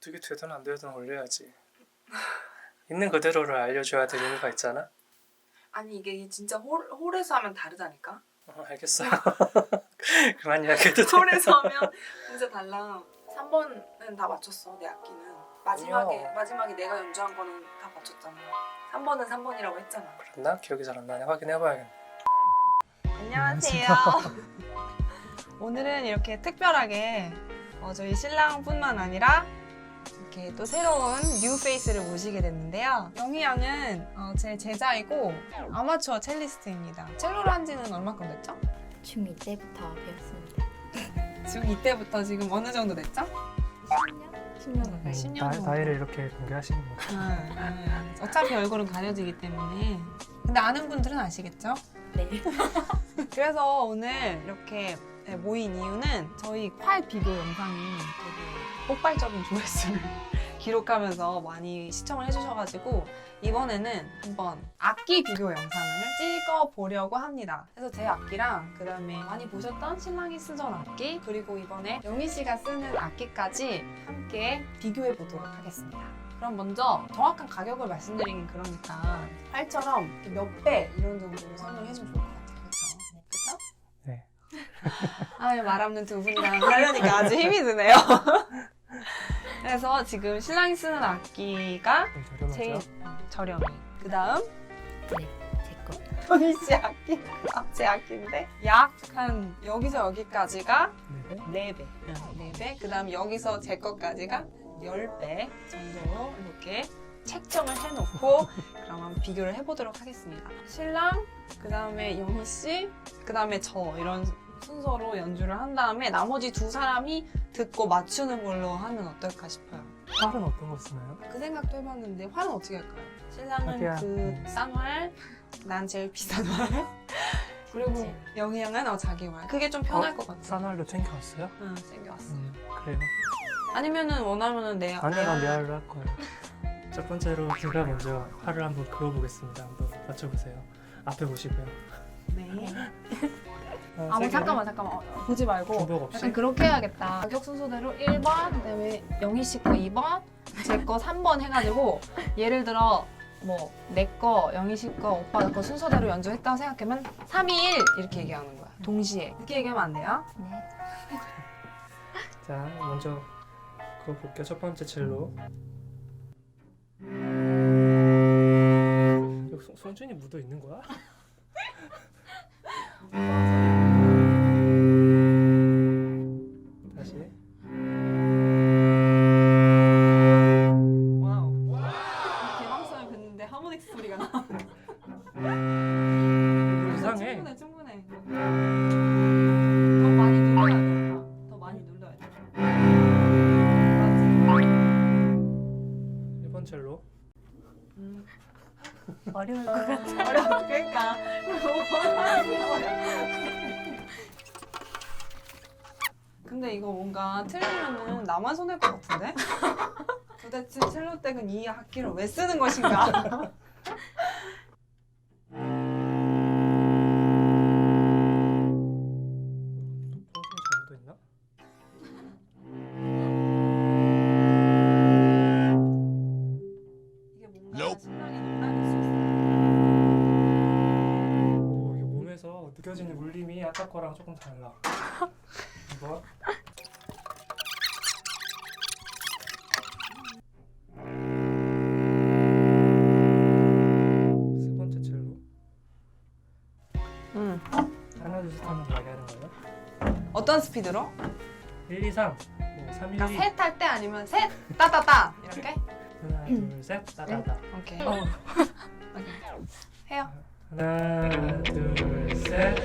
어떻게 되든 안 되든 올려야지. 있는 그대로를 알려줘야 될 의무가 있잖아. 아니 이게 진짜 홀에서 하면 다르다니까. 알겠어. 그만 이야기해도 돼. 홀에서 하면 진짜 달라. 3번은 다 맞췄어. 내 악기는. 마지막에 내가 연주한 거는 다 맞췄잖아. 3번은 3번이라고 했잖아. 그랬나? 기억이 잘 안 나네. 확인해봐야겠네. 안녕하세요. 오늘은 이렇게 특별하게 저희 신랑뿐만 아니라 이렇게 또 새로운 뉴 페이스를 모시게 됐는데요. 영희 양은 제 제자이고 아마추어 첼리스트입니다. 첼로를 한 지는 얼마큼 됐죠? 중2 때부터 배웠습니다. 중2 때부터 지금 어느 정도 됐죠? 10년 가까이. 10년 정도. 나이를 이렇게 공개하시는 거야. 어차피 얼굴은 가려지기 때문에. 근데 아는 분들은 아시겠죠? 네. 그래서 오늘 이렇게 모인 이유는 저희 활 비교 영상이 되게 폭발적인 조회수를 기록하면서 많이 시청을 해주셔가지고 이번에는 한번 악기 비교 영상을 찍어보려고 합니다. 그래서 제 악기랑 그 다음에 많이 보셨던 신랑이 쓰던 악기 그리고 이번에 영희 씨가 쓰는 악기까지 함께 비교해 보도록 하겠습니다. 그럼 먼저 정확한 가격을 말씀드리긴 그러니까 활처럼 몇 배 이런 정도로 설명해 주면 좋을 것 같아요. 그렇죠? 네. 말 없는 두 분이랑 하려니까 아주 힘이 드네요. 그래서 지금 신랑이 쓰는 악기가 제일 저렴해. 그 다음 네, 제 거. 현희 씨 악기, 제 악기인데 약 한 여기서 여기까지가 네. 4배. 4배. 그 다음 여기서 제 것까지가 10배 정도로 이렇게 책정을 해놓고 그러면 비교를 해보도록 하겠습니다. 신랑, 그 다음에 영희 씨, 그 다음에 저 이런 순서로 연주를 한 다음에 나머지 두 사람이 듣고 맞추는 걸로 하면 어떨까 싶어요. 활은 어떤 거 쓰나요? 그 생각도 해봤는데 활은 어떻게 할까요? 신랑은 자기야. 그 싼 활, 난 제일 비싼 활, 그리고 그치. 영희 양은 자기 활. 그게 좀 편할 것 같아. 싼 활로 챙겨왔어요? 응, 챙겨왔어. 그래요. 아니면은 원하면은 아내가 내 활로 할 거예요. 첫 번째로 제가 먼저 활을 한번 그어보겠습니다. 한번 맞춰보세요. 앞에 보시고요. 네. 잠깐만 보지 말고 중복 없이? 약간 그렇게 해야겠다. 가격 순서대로 1번, 그다음에 영희 씨 거 2번, 제 거 3번 해가지고 예를 들어 뭐 내 거, 영희 씨 거, 오빠 거 순서대로 연주했다고 생각하면 3, 2, 1 이렇게 얘기하는 거야. 동시에. 그렇게 얘기하면 안 돼요? 네. 자, 먼저 그어볼게요. 첫 번째 첼로. 여기 손준이 묻어 있는 거야? 다시. 와우. 개방성을 긋는데 하모닉스 소리가 나. 이상해. 충분해. 더 많이 눌러야 돼. 더 많이 눌러야 돼. 1번 첼로. 어려울 것 같아. 어려워. 그러니까. 근데 이거 뭔가 틀리면은 나만 손해일 것 같은데? 도대체 첼로댁은 이 악기를 왜 쓰는 것인가? 잘못돼 있나? 이게 뭔가 신랑이 놀랄 수 있어. 오, 이게 몸에서 느껴지는 울림이 아까 거랑 조금 달라. 이거. 세 번째 첼로. 하나 둘 셋 하면 이야기하는 거예요? 어떤 스피드로? 1, 2, 3, 뭐 3, 1, 2 그러니까 셋 할 때 아니면 셋 따따따 이렇게? 하나 둘 셋 따다다. 오케이. 해요. 하나 둘 셋.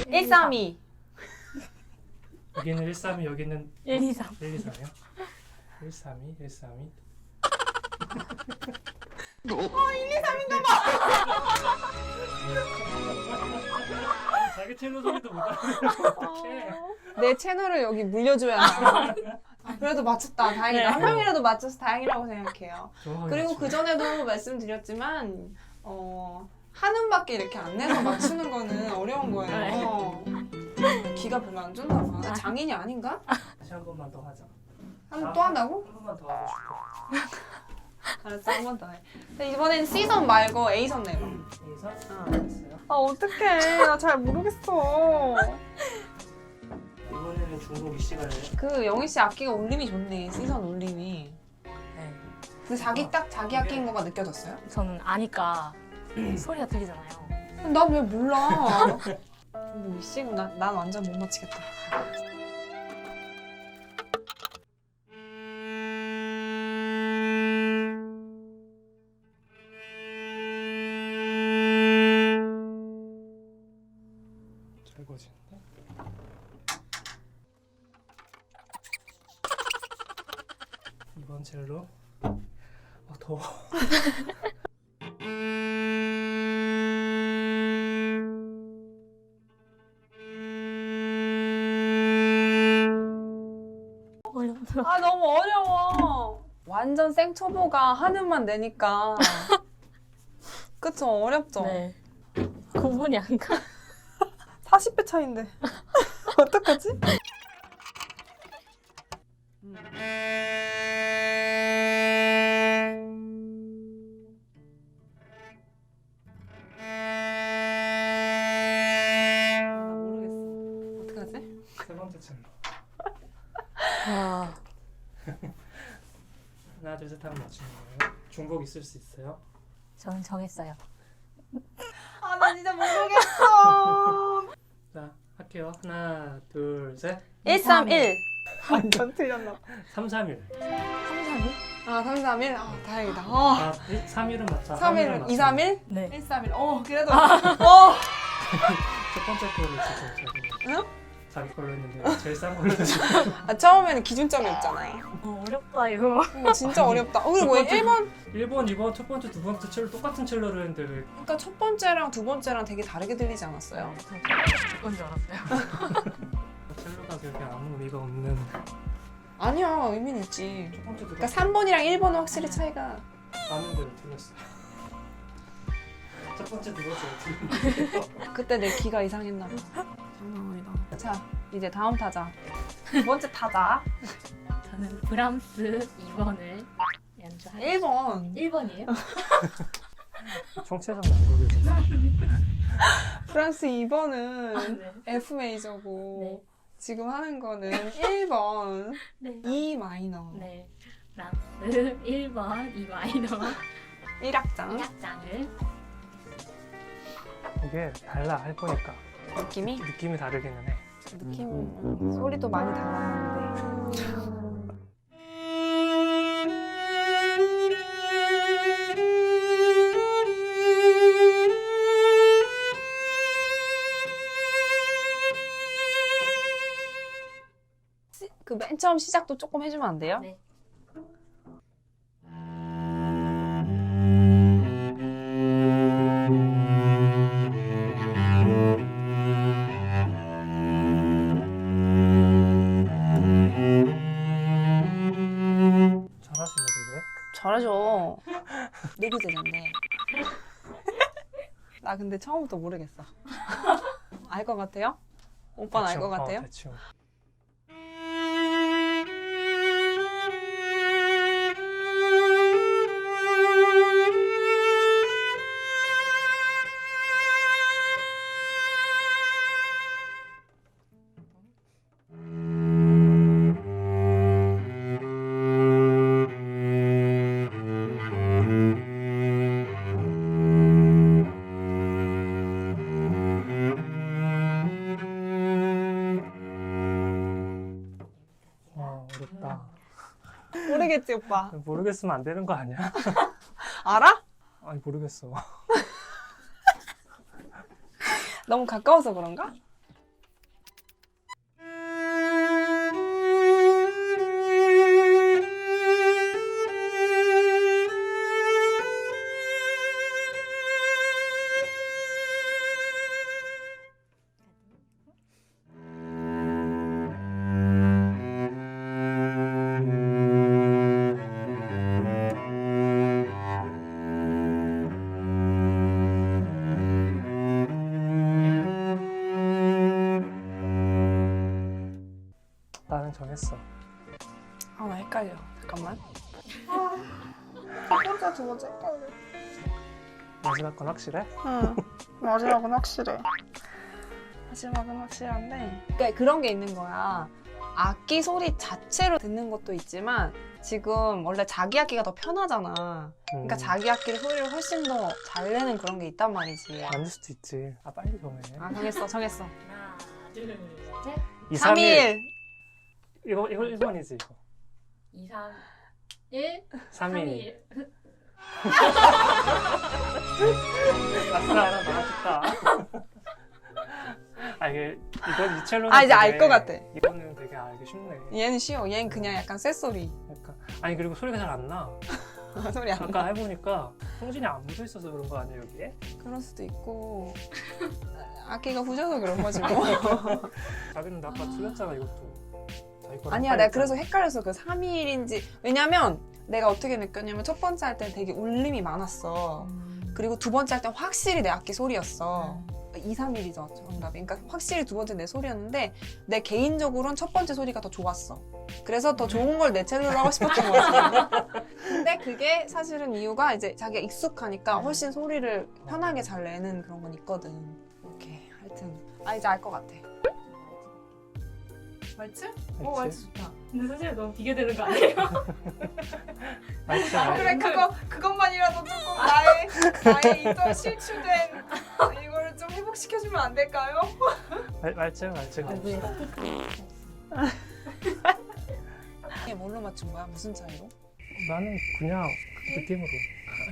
1, 3, 2. 여기는 1, 3, 2 여기는 1, 2, 3. 1, 2, 3이요? 1, 3, 2, 1, 3, 2 자기 첼로 소리도 못 알아듣는 어떡해. 내 채널을 여기 물려줘야 나. 그래도 맞췄다. 다행이다. 한 명이라도 맞춰서 다행이라고 생각해요. 그리고 그 전에도 말씀드렸지만 한음밖에 이렇게 안 내서 맞추는 거는 어려운 거예요. 기가 별로 안 좋나 봐. 장인이 아닌가? 다시 한 번만 더 하자. 또 한다고? 한 번만 더 하고 싶어. 알았어, 한 번 더 해. 근데 이번엔 C선 말고 A선 내봐. A선? 어. 됐어요. 아, 어떡해. 나 잘 모르겠어. 이번에는 중복 이 시간을. 그 영희 씨 악기가 울림이 좋네. C선 울림이. 네. 근데 자기 악기인 거가 느껴졌어요? 저는 아니까 소리가 들리잖아요. 난 왜 몰라? 뭐 C구나. 난 완전 못 맞히겠다. 잘 거지는데? 이번 첼로. 더워. 어려워. 아, 너무 어려워. 완전 생초보가 한음만 내니까. 그쵸? 어렵죠? 네. 구분이 안 가. 40배 차인데. 어떡하지? 나 모르겠어. 어떡하지? 세 번째 첼로. 와. 하나, 둘, 셋 하면 맞추는 거예요. 중복 있을 수 있어요. 저는 정했어요. 아, 나 진짜 모르겠어. 자, 할게요. 하나, 둘, 셋. 131. 완전 틀렸나 봐. 3, 3, 1. 331? 아, 331? 아, 다행이다. 아, 3, 1은 맞다. 3일, 2, 3일? 네. 1, 3일. 그래도. 첫 번째 거를 지금 응? 자기 걸로 했는데 제일 싼 걸로 지금. 처음에는 기준점이 없잖아요. 어렵다 이거. 진짜 어렵다. 그리고 왜 1번? 1번, 2번, 첫 번째, 두 번째 첼로 똑같은 첼로를 했는데 왜 그러니까 첫 번째랑 두 번째랑 되게 다르게 들리지 않았어요? 그건 줄 알았어요. 첼로가 그렇게 아무 의미가 없는. 아니야, 의미는 있지. 첫 번째, 두 그러니까 번째 3번이랑 1번은 확실히 차이가. 아는 대로 틀렸어요. 첫 번째, 두 번째 틀렸는데. 그때 내 기가 이상했나 봐. 장난 아니다. 자, 이제 다음 타자. 두 번째 타자. 저는 브람스 2번을 연주하겠습니다. 1번. 1번이에요? 총체적 난국이었어. 프랑스 2번은 네. F 메이저고 네. 지금 하는 거는 1번 네. E 마이너. 네. 브람스 1번 E 마이너 1악장. 1악장을 이게 달라 할 거니까 느낌이? 느낌이 다르기는 해. 느낌 소리도 많이 달랐는데. 그 맨 처음 시작도 조금 해주면 안 돼요? 네. 잘하시네 되게. 잘하죠. 내비제자인데. 나 근데 처음부터 모르겠어. 알 것 같아요? 오빠는 알 것 같아요? 대충. 어렵다. 모르겠지, 오빠. 모르겠으면 안 되는 거 아니야? 알아? 아니 모르겠어. 너무 가까워서 그런가? 잠깐만. 첫 번째, 두 번째 헷갈려. 마지막 건 확실해? 응. 마지막은 확실해. 마지막은 확실한데. 그러니까 그런 게 있는 거야. 악기 소리 자체로 듣는 것도 있지만 지금 원래 자기 악기가 더 편하잖아. 그러니까 자기 악기를 소리를 훨씬 더 잘 내는 그런 게 있단 말이지. 아닐 수도 있지. 아 빨리 정해. 아, 정했어. 하나, 둘, 셋. 2, 3, 1. 3일. 이거 1번이지 이거. 2, 3, 1. 3, 3, 2. 1. 아싸 하나 나왔다. 아 이건 이 첼로는 아, 이제 알 되게- 것 같아. 이거는 되게 알기 쉽네. 얘는 쉬워. 얘는 그냥 약간 쇳소리. 약간 아니 그리고 소리가 잘 안 나. 소리 안 나. 아까 해보니까 송진이 안 묻어 있어서 그런 거 아니에요 여기에? 그럴 수도 있고 악기가 후져서 그런 거지 뭐. 자기는 아까 틀렸잖아 이것도. 자기 거랑 아니야, 내가 헷갈렸잖아. 그래서 헷갈렸어. 그 3일인지. 왜냐면 내가 어떻게 느꼈냐면 첫 번째 할 때 되게 울림이 많았어. 그리고 두 번째 할 때 확실히 내 악기 소리였어. 2, 3일이죠 정답이. 그러니까 확실히 두 번째 내 소리였는데 내 개인적으로는 첫 번째 소리가 더 좋았어. 그래서 더 좋은 걸 내 첼로로 하고 싶었던 거지. 근데 그게 사실은 이유가 이제 자기가 익숙하니까 훨씬 소리를 편하게 잘 내는 그런 건 있거든. 오케이, 하여튼 이제 알 것 같아. 말츠? 말츠? 좋다. 근데 사실 너무 비교되는 거 아니에요? 말츠 그래, 그것만이라도 조금 나의 이더 실추된 이거를 좀 회복시켜주면 안 될까요? 말츠. 이게 뭘로 맞춘 거야? 무슨 차이로? 나는 그냥 그 느낌으로.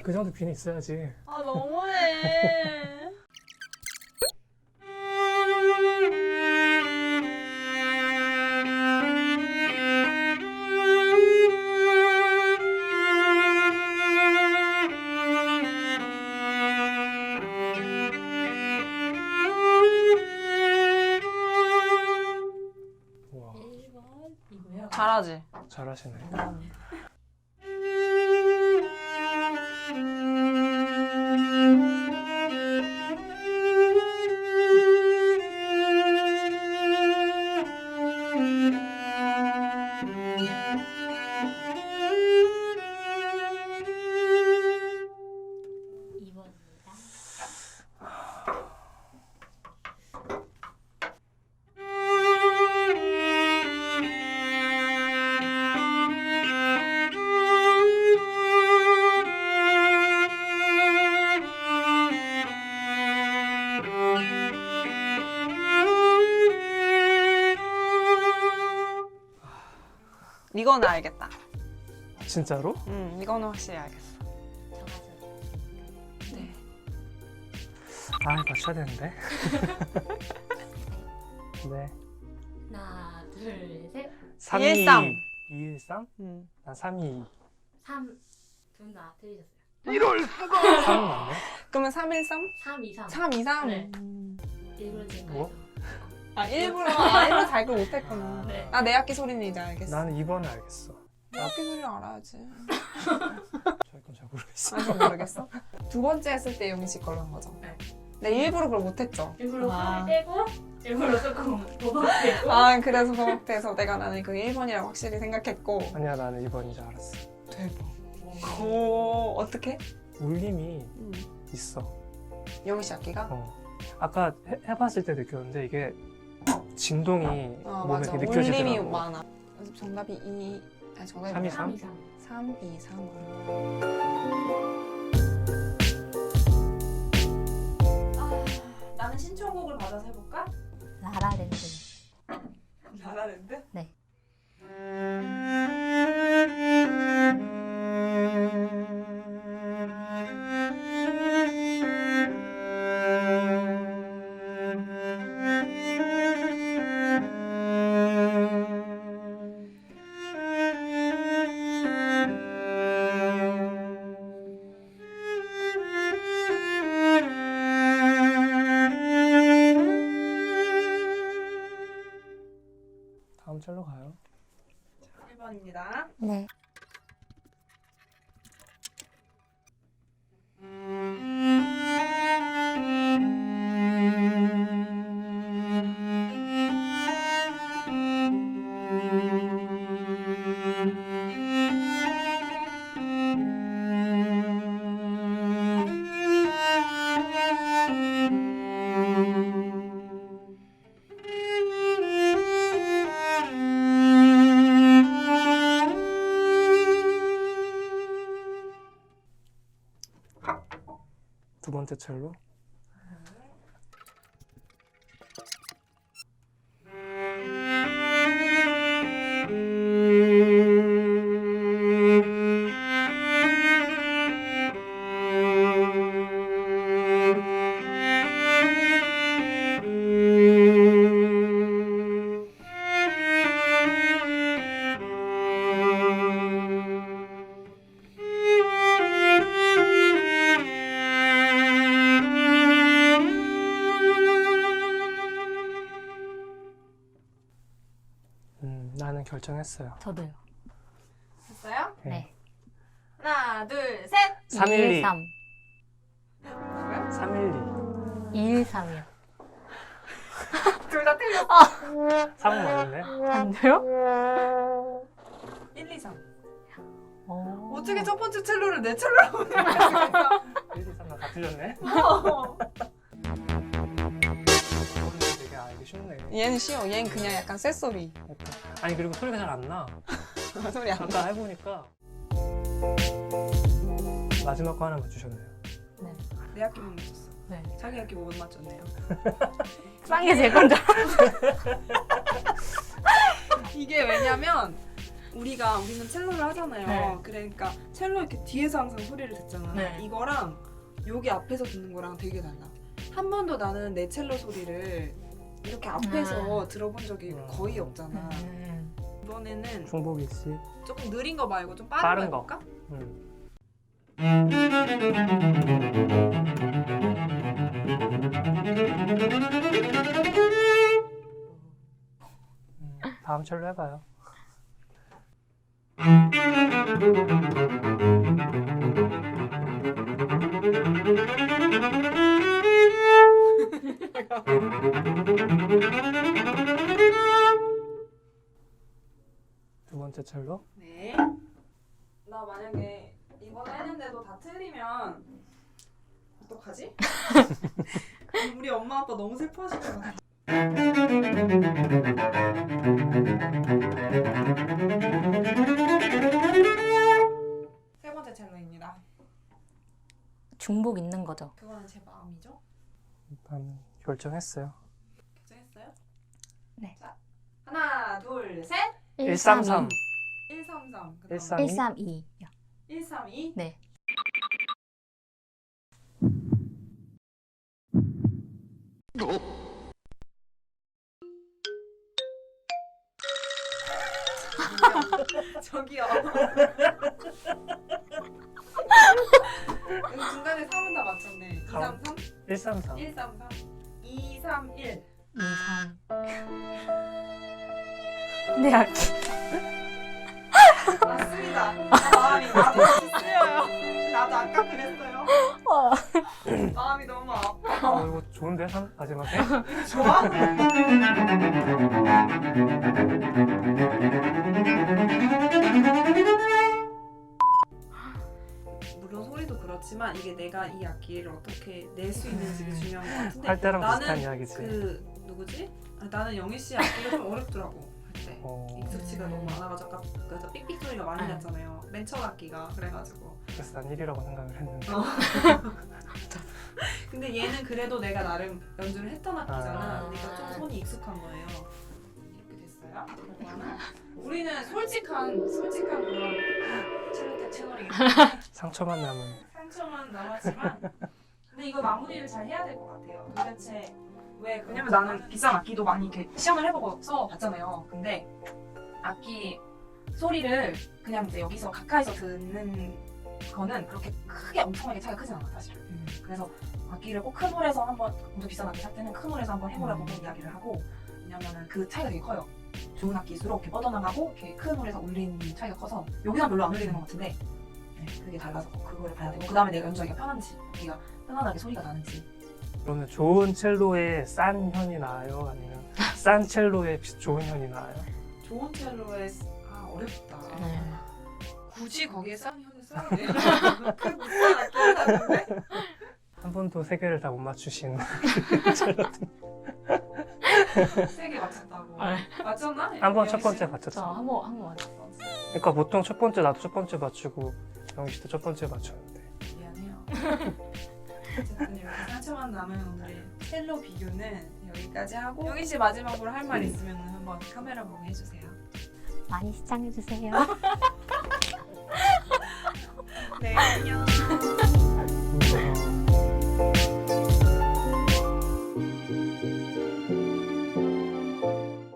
그 정도 귀는 있어야지. 아, 너무해. 우와 1번이고요. 잘하지? 잘하시네. 이번입니다 이거는 알겠다. 진짜로? 이거는 확실히 알겠어. 정하죠. 네. 아 맞춰야 되는데. 네. 하나, 둘, 셋. 3, 213. 213? 음. 난 322. 3. 둘 다 틀리셨어요. 3은 맞네? 그러면 313? 3, 2, 3. 323? 네. 일부러 지금 뭐? 일부러 잘글 못했구나. 네. 내 악기 소리는 이제 알겠어. 나는 2번을 알겠어. 내 악기 소리를 알아야지. 저희 건 잘 모르겠어. 아직 모르겠어? 두 번째 했을 때 영희 씨 걸로 한 거죠. 네. 내 일부러 그걸 못했죠. 일부러 아. 팔을 떼고 일부러 조금 도박되고 그래서 소박돼서 내가 그게 1번이라고 확실히 생각했고. 아니야 나는 2번인 줄 알았어. 대박. 오, 어떻게? 울림이 있어. 영희 씨 악기가? 아까 해봤을 때 느꼈는데 이게 진동이 몸에 맞아. 이렇게 울림이 느껴지더라고. 많아. 그래서 정답이 정답이 3, 2, 3, 3? 2, 3. 3, 2, 3. 나는 신청곡을 받아서 해볼까? 라라랜드. 라라랜드? 네. 다음 첼로 가. 두 번째 첼로. 나는 결정했어요. 저도요. 됐어요? 네. 하나, 둘, 셋. 312. 3. 312. 213이요. 둘 다 틀렸어. 3은 맞는데? 안 돼요? 1, 2, 3. 어. 어떻게 첫 번째 첼로를 내 첼로라고 생각했어? 1, 2, 3, 다 틀렸네? 어. 이거는 되게 알기 쉽네. 얘는 쉬워. 얘는 그냥 약간 쇳소리. 아니 그리고 소리가 잘 안 나. 소리 안 나. 아까 해보니까 마지막 거 하나 맞추셨네요. 내 학기 못 맞췄어. 네. 자기 학기 못 맞췄네요. 쌍게 제 건줄. 이게 왜냐면 우리는 첼로를 하잖아요. 네. 그러니까 첼로 이렇게 뒤에서 항상 소리를 듣잖아. 네. 이거랑 여기 앞에서 듣는 거랑 되게 달라. 한 번도 나는 내 첼로 소리를 이렇게 앞에서 들어본 적이 거의 없잖아. 이번에는 중복이 씨. 조금 느린 거 말고 좀 빠른 빠른 거 거. 해볼까? 다음 첼로 해봐요. 두 번째 첼로. 네. 나 만약에 이번 했는데도 다 틀리면 어떡하지? 우리 엄마 아빠 너무 슬퍼하실 것 같아. 세 번째 첼로입니다. 중복 있는 거죠? 그거는 제 마음이죠. 일단 결정했어요. 결정했어요? 네. 자, 하나, 둘, 셋. 133. 133. 132. 132요. 132. 네. 저기요. 여기 중간에 3은 다 맞췄네. 233? 133. 133. 231. 23. 네, 학기. 맞습니다. 마음이 나도 쓰여요. 나도 아까 그랬어요. 마음이 너무 아파. 이거 좋은데? 마지막에? 좋아? 물론 소리도 그렇지만 이게 내가 이 악기를 어떻게 낼 수 있는지가 중요한 것 같은데 할 때랑 비슷한 나는 이야기지. 그 누구지? 나는 영희 씨 악기가 좀 어렵더라고 할 때. 익숙치가 너무 많아가지고 아까 그래서 삑삑 소리가 많이 났잖아요. 맨 첫 악기가 그래가지고. 그래서 난 1이라고 생각을 했는데. 근데 얘는 그래도 내가 나름 연주를 했던 악기잖아. 아. 그러니까 좀 손이 익숙한 거예요. 이렇게 됐어요. 그러면 우리는 솔직한 그런 첼로 채널이기 때문에 상처만 남은. 상처만 남았지만 근데 이거 마무리를 잘 해야 될 것 같아요. 도대체 왜냐면 나는 비싼 악기도 많이 이렇게 시험을 해보고 써봤잖아요. 근데 악기 소리를 그냥 이제 여기서 가까이서 듣는 거는 그렇게 크게 엄청나게 차이가 크진 않아 사실. 그래서 악기를 꼭 큰 홀에서 한번 엄청 비싼 악기 살 때는 큰 홀에서 한번 해보라고 이야기를 하고 왜냐면은 그 차이가 되게 커요. 좋은 악기일수록 이렇게 뻗어나가고 이렇게 큰 홀에서 울리는 차이가 커서 여기는 별로 안 울리는 것 같은데 네, 그게 달라서 그거를 봐야 되고 그 다음에 내가 연주하기가 편한지 악기가 편안하게 소리가 나는지. 그러면 좋은 첼로에 싼 현이 나아요? 아니면 싼 첼로에 좋은 현이 나아요? 좋은 첼로에 어렵다. 네. 굳이 거기에 싼 현을 써야 돼? 그 비싼 악기를 샀는데 한 번도 세 개를 다 못 맞추신. 세 개 맞췄다고. 아. 맞췄나? 한 번 첫 번째 저 맞췄어. 한번 맞아. 그러니까 보통 첫 번째 나도 첫 번째 맞추고 영희 씨도 첫 번째 맞췄는데. 미안해요. 어쨌든 이렇게 상처만 남은 오늘의 첼로 비교는 여기까지 하고 영희 씨 마지막으로 할 말 있으면 한번 카메라 보고 해주세요. 많이 시청해주세요.